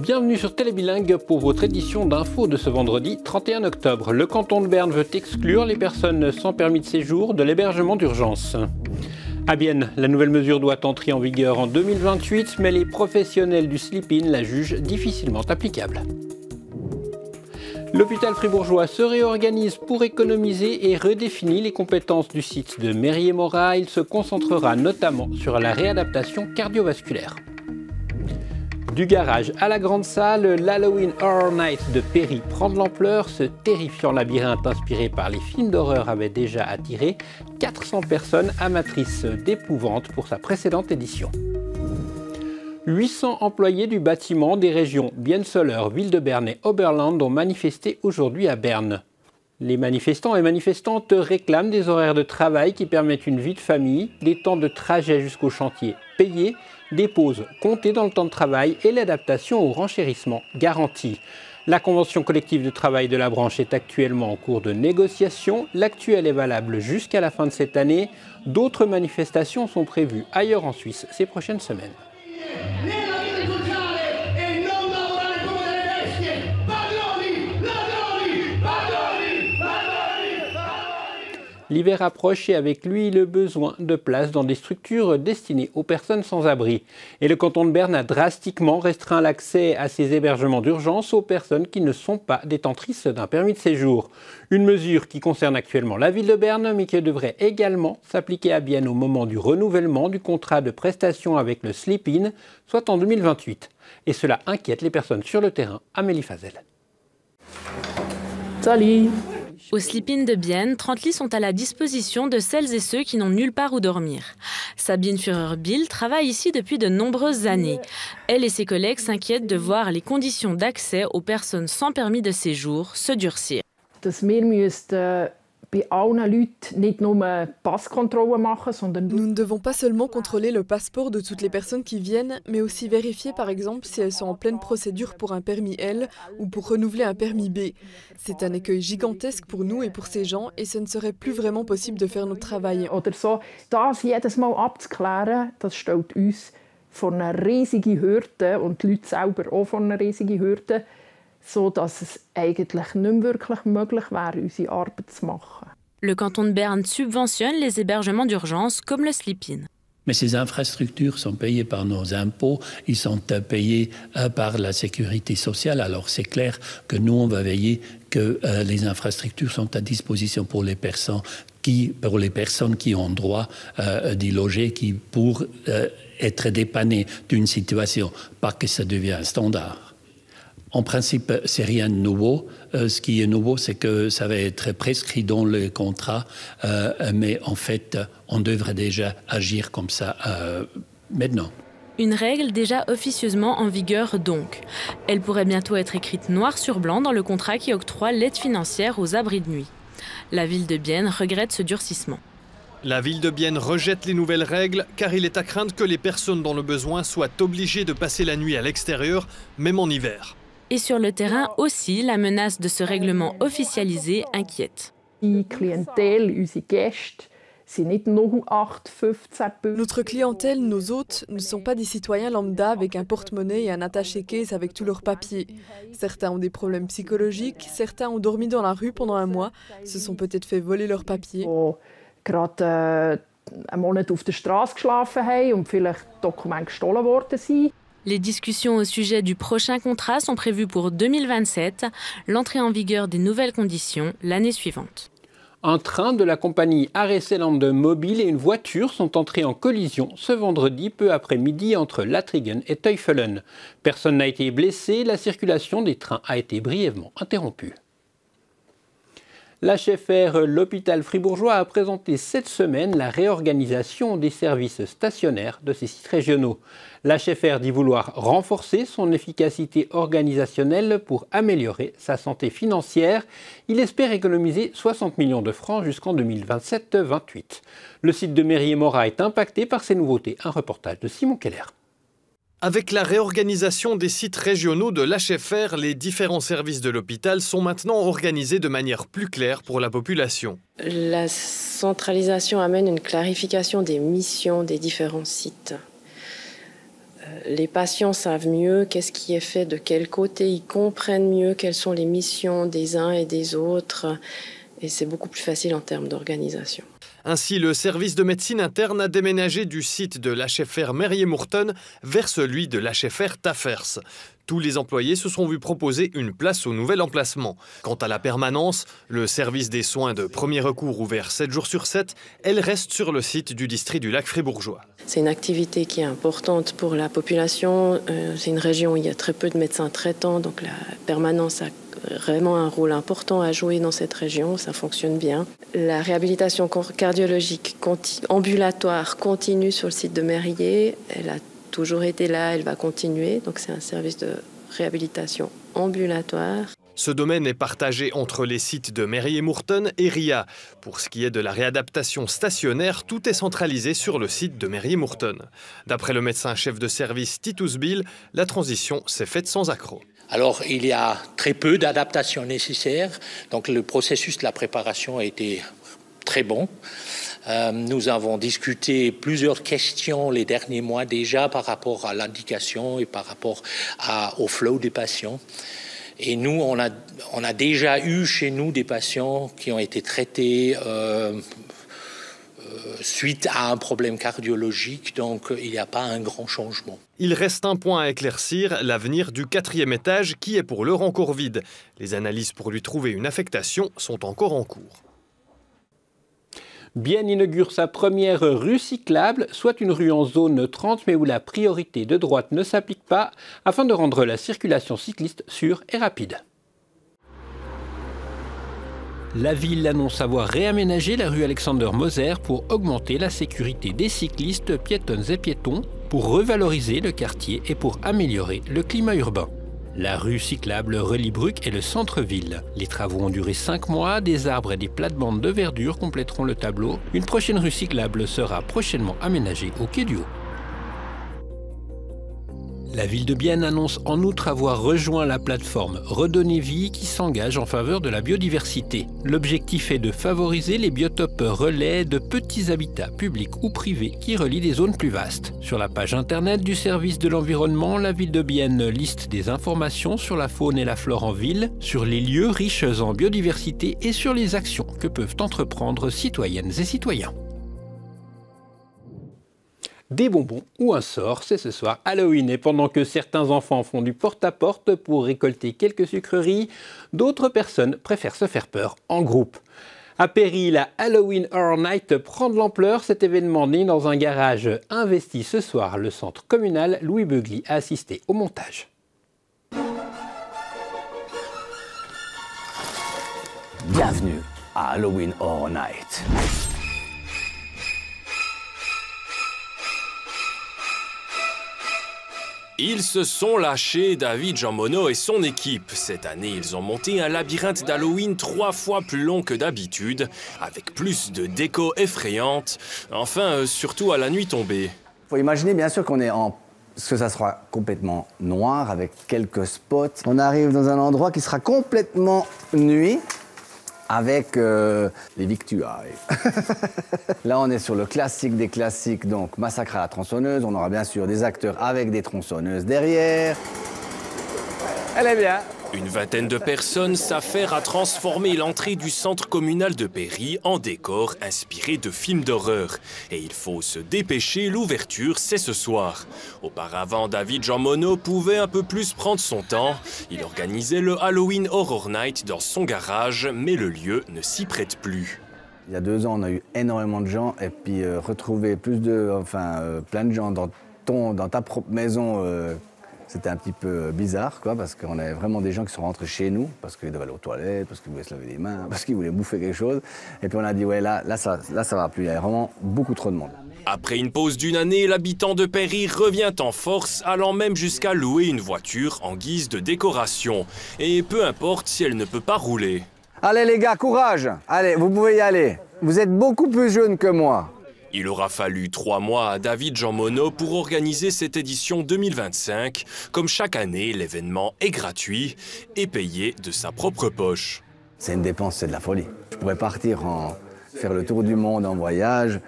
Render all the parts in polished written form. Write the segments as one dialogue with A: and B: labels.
A: Bienvenue sur Télébilingue pour votre édition d'info de ce vendredi 31 octobre. Le canton de Berne veut exclure les personnes sans permis de séjour de l'hébergement d'urgence. À Bienne, la nouvelle mesure doit entrer en vigueur en 2028, mais les professionnels du sleep-in la jugent difficilement applicable. L'hôpital fribourgeois se réorganise pour économiser et redéfinir les compétences du site de Mérier-Morat. Il se concentrera notamment sur la réadaptation cardiovasculaire. Du garage à la grande salle, l'Halloween Horror Night de Péry prend de l'ampleur. Ce terrifiant labyrinthe inspiré par les films d'horreur avait déjà attiré 400 personnes amatrices d'épouvante pour sa précédente édition. 800 employés du bâtiment des régions Bienne-Soleure, Ville de Berne et Oberland ont manifesté aujourd'hui à Berne. Les manifestants et manifestantes réclament des horaires de travail qui permettent une vie de famille, des temps de trajet jusqu'au chantier payés, des pauses comptées dans le temps de travail et l'adaptation au renchérissement garanti. La convention collective de travail de la branche est actuellement en cours de négociation. L'actuelle est valable jusqu'à la fin de cette année. D'autres manifestations sont prévues ailleurs en Suisse ces prochaines semaines. L'hiver approche et avec lui le besoin de place dans des structures destinées aux personnes sans abri. Et le canton de Berne a drastiquement restreint l'accès à ces hébergements d'urgence aux personnes qui ne sont pas détentrices d'un permis de séjour. Une mesure qui concerne actuellement la ville de Berne, mais qui devrait également s'appliquer à Bienne au moment du renouvellement du contrat de prestation avec le sleep-in, soit en 2028. Et cela inquiète les personnes sur le terrain. Amélie Fazel.
B: Salut!
C: Au sleep-in de Bienne, 30 lits sont à la disposition de celles et ceux qui n'ont nulle part où dormir. Sabine Führer-Bill travaille ici depuis de nombreuses années. Elle et ses collègues s'inquiètent de voir les conditions d'accès aux personnes sans permis de séjour se durcir.
B: Nous ne
D: devons pas seulement contrôler le passeport de toutes les personnes qui viennent, mais aussi vérifier par exemple si elles sont en pleine procédure pour un permis L ou pour renouveler un permis B. C'est un écueil gigantesque pour nous et pour ces gens et ce ne serait plus vraiment possible de faire notre travail.
B: Das jedes Mal abzuklären, das stellt uns vor eine riesige Hürde und die Leute selber auch vor eine riesige Hürde, sodass es eigentlich nicht mehr wirklich möglich wäre, unsere Arbeit zu machen.
C: Le canton de Berne subventionne les hébergements d'urgence comme le sleep-in.
E: Mais ces infrastructures sont payées par nos impôts, ils sont payés par la sécurité sociale. Alors c'est clair que nous, on va veiller que les infrastructures sont à disposition pour les personnes qui ont droit d'y loger, qui pour être dépannées d'une situation, pas que ça devienne un standard. En principe, c'est rien de nouveau. Ce qui est nouveau, c'est que ça va être prescrit dans le contrat, mais en fait, on devrait déjà agir comme ça maintenant.
C: Une règle déjà officieusement en vigueur donc. Elle pourrait bientôt être écrite noir sur blanc dans le contrat qui octroie l'aide financière aux abris de nuit. La ville de Bienne regrette ce durcissement.
F: La ville de Bienne rejette les nouvelles règles car il est à craindre que les personnes dans le besoin soient obligées de passer la nuit à l'extérieur, même en hiver.
C: Et sur le terrain aussi, la menace de ce règlement officialisé inquiète.
D: Notre clientèle, nos hôtes, ne sont pas des citoyens lambda avec un porte-monnaie et un attaché-caisse avec tous leurs papiers. Certains ont des problèmes psychologiques, certains ont dormi dans la rue pendant un mois, se sont peut-être fait voler leurs papiers.
C: Les discussions au sujet du prochain contrat sont prévues pour 2027, l'entrée en vigueur des nouvelles conditions l'année suivante.
A: Un train de la compagnie Areseland Mobile et une voiture sont entrés en collision ce vendredi peu après-midi entre Latrigen et Teufelen. Personne n'a été blessé, la circulation des trains a été brièvement interrompue. L'HFR, l'hôpital fribourgeois, a présenté cette semaine la réorganisation des services stationnaires de ses sites régionaux. L'HFR dit vouloir renforcer son efficacité organisationnelle pour améliorer sa santé financière. Il espère économiser 60 millions de francs jusqu'en 2027-28. Le site de Mérier-Morat est impacté par ces nouveautés. Un reportage de Simon Keller.
F: Avec la réorganisation des sites régionaux de l'HFR, les différents services de l'hôpital sont maintenant organisés de manière plus claire pour la population.
G: La centralisation amène une clarification des missions des différents sites. Les patients savent mieux qu'est-ce qui est fait de quel côté, ils comprennent mieux quelles sont les missions des uns et des autres, et c'est beaucoup plus facile en termes d'organisation.
F: Ainsi, le service de médecine interne a déménagé du site de l'HFR Merrier-Mourton vers celui de l'HFR Taffers. Tous les employés se sont vus proposer une place au nouvel emplacement. Quant à la permanence, le service des soins de premier recours ouvert 7 jours sur 7, elle reste sur le site du district du lac fribourgeois.
G: C'est une activité qui est importante pour la population. C'est une région où il y a très peu de médecins traitants, donc la permanence a vraiment un rôle important à jouer dans cette région, ça fonctionne bien. La réhabilitation cardiologique ambulatoire continue sur le site de Merrier, elle a toujours été là, elle va continuer, donc c'est un service de réhabilitation ambulatoire.
F: Ce domaine est partagé entre les sites de Merrier-Mourton et RIA. Pour ce qui est de la réadaptation stationnaire, tout est centralisé sur le site de Merrier-Mourton. D'après le médecin-chef de service Titus Bill, la transition s'est faite sans accroc.
H: Alors, il y a très peu d'adaptations nécessaires, donc le processus de la préparation a été très bon. Nous avons discuté plusieurs questions les derniers mois déjà par rapport à l'indication et par rapport au flow des patients. Et nous, on a déjà eu chez nous des patients qui ont été traités suite à un problème cardiologique, donc il n'y a pas un grand changement.
F: Il reste un point à éclaircir, l'avenir du 4e étage qui est pour l'heure encore vide. Les analyses pour lui trouver une affectation sont encore en cours.
A: Bienne inaugure sa première rue cyclable, soit une rue en zone 30 mais où la priorité de droite ne s'applique pas, afin de rendre la circulation cycliste sûre et rapide. La ville annonce avoir réaménagé la rue Alexander-Moser pour augmenter la sécurité des cyclistes, piétonnes et piétons, pour revaloriser le quartier et pour améliorer le climat urbain. La rue cyclable relie Bruck et le centre-ville. Les travaux ont duré 5 mois, des arbres et des plates-bandes de verdure compléteront le tableau. Une prochaine rue cyclable sera prochainement aménagée au quai du Haut. La ville de Bienne annonce en outre avoir rejoint la plateforme Redonner Vie qui s'engage en faveur de la biodiversité. L'objectif est de favoriser les biotopes relais de petits habitats publics ou privés qui relient des zones plus vastes. Sur la page internet du service de l'environnement, la ville de Bienne liste des informations sur la faune et la flore en ville, sur les lieux riches en biodiversité et sur les actions que peuvent entreprendre citoyennes et citoyens. Des bonbons ou un sort, c'est ce soir Halloween. Et pendant que certains enfants font du porte-à-porte pour récolter quelques sucreries, d'autres personnes préfèrent se faire peur en groupe. À Péry, la Halloween Horror Night prend de l'ampleur. Cet événement né dans un garage investi ce soir. Le centre communal Louis Beugly a assisté au montage.
I: Bienvenue à Halloween Horror Night.
J: Ils se sont lâchés, David Jean Monod et son équipe. Cette année, ils ont monté un labyrinthe d'Halloween 3 fois plus long que d'habitude, avec plus de déco effrayantes, enfin, surtout à la nuit tombée.
I: Il faut imaginer bien sûr qu'on est que ça sera complètement noir, avec quelques spots. On arrive dans un endroit qui sera complètement nuit, avec les victuailles. Là, on est sur le classique des classiques, donc Massacre à la tronçonneuse. On aura bien sûr des acteurs avec des tronçonneuses derrière. Elle est bien.
J: Une vingtaine de personnes s'affairent à transformer l'entrée du centre communal de Péry en décor inspiré de films d'horreur. Et il faut se dépêcher, l'ouverture, c'est ce soir. Auparavant, David Jean Monod pouvait un peu plus prendre son temps. Il organisait le Halloween Horror Night dans son garage, mais le lieu ne s'y prête plus.
I: Il y a 2 ans, on a eu énormément de gens, et puis retrouver plein de gens dans ta propre maison, c'était un petit peu bizarre, quoi, parce qu'on avait vraiment des gens qui sont rentrés chez nous, parce qu'ils devaient aller aux toilettes, parce qu'ils voulaient se laver les mains, parce qu'ils voulaient bouffer quelque chose. Et puis on a dit, ouais, là ça va plus, il y a vraiment beaucoup trop de monde.
J: Après une pause d'1 année, l'habitant de Péry revient en force, allant même jusqu'à louer une voiture en guise de décoration. Et peu importe si elle ne peut pas rouler.
I: Allez les gars, courage! Allez, vous pouvez y aller. Vous êtes beaucoup plus jeunes que moi.
J: Il aura fallu 3 mois à David Jean Monod pour organiser cette édition 2025. Comme chaque année, l'événement est gratuit et payé de sa propre poche.
I: C'est une dépense, c'est de la folie. Je pourrais partir faire le tour du monde en voyage.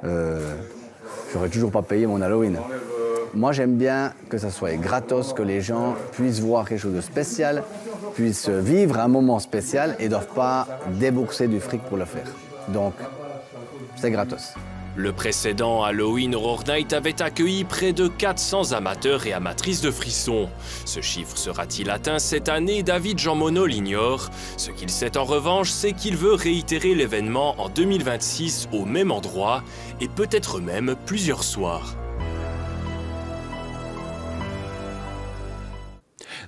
I: J'aurais toujours pas payé mon Halloween. Moi, j'aime bien que ça soit gratos, que les gens puissent voir quelque chose de spécial, puissent vivre un moment spécial et ne doivent pas débourser du fric pour le faire. Donc, c'est gratos.
J: Le précédent Halloween Horror Night avait accueilli près de 400 amateurs et amatrices de frissons. Ce chiffre sera-t-il atteint cette année? David Jean Monod l'ignore. Ce qu'il sait en revanche, c'est qu'il veut réitérer l'événement en 2026 au même endroit et peut-être même plusieurs soirs.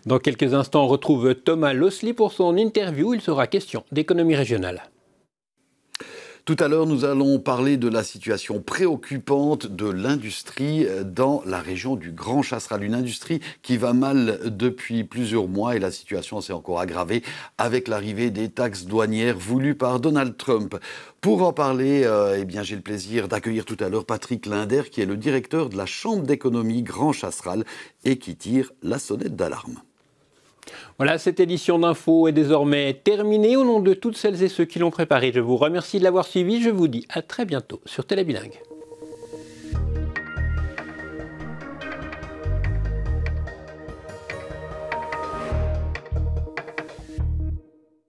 A: Dans quelques instants, on retrouve Thomas Losli pour son interview. Il sera question d'économie régionale.
K: Tout à l'heure, nous allons parler de la situation préoccupante de l'industrie dans la région du Grand Chasseral. Une industrie qui va mal depuis plusieurs mois et la situation s'est encore aggravée avec l'arrivée des taxes douanières voulues par Donald Trump. Pour en parler, j'ai le plaisir d'accueillir tout à l'heure Patrick Linder, qui est le directeur de la Chambre d'économie Grand Chasseral et qui tire la sonnette d'alarme.
A: Voilà, cette édition d'Info est désormais terminée. Au nom de toutes celles et ceux qui l'ont préparée, je vous remercie de l'avoir suivi. Je vous dis à très bientôt sur Télébilingue.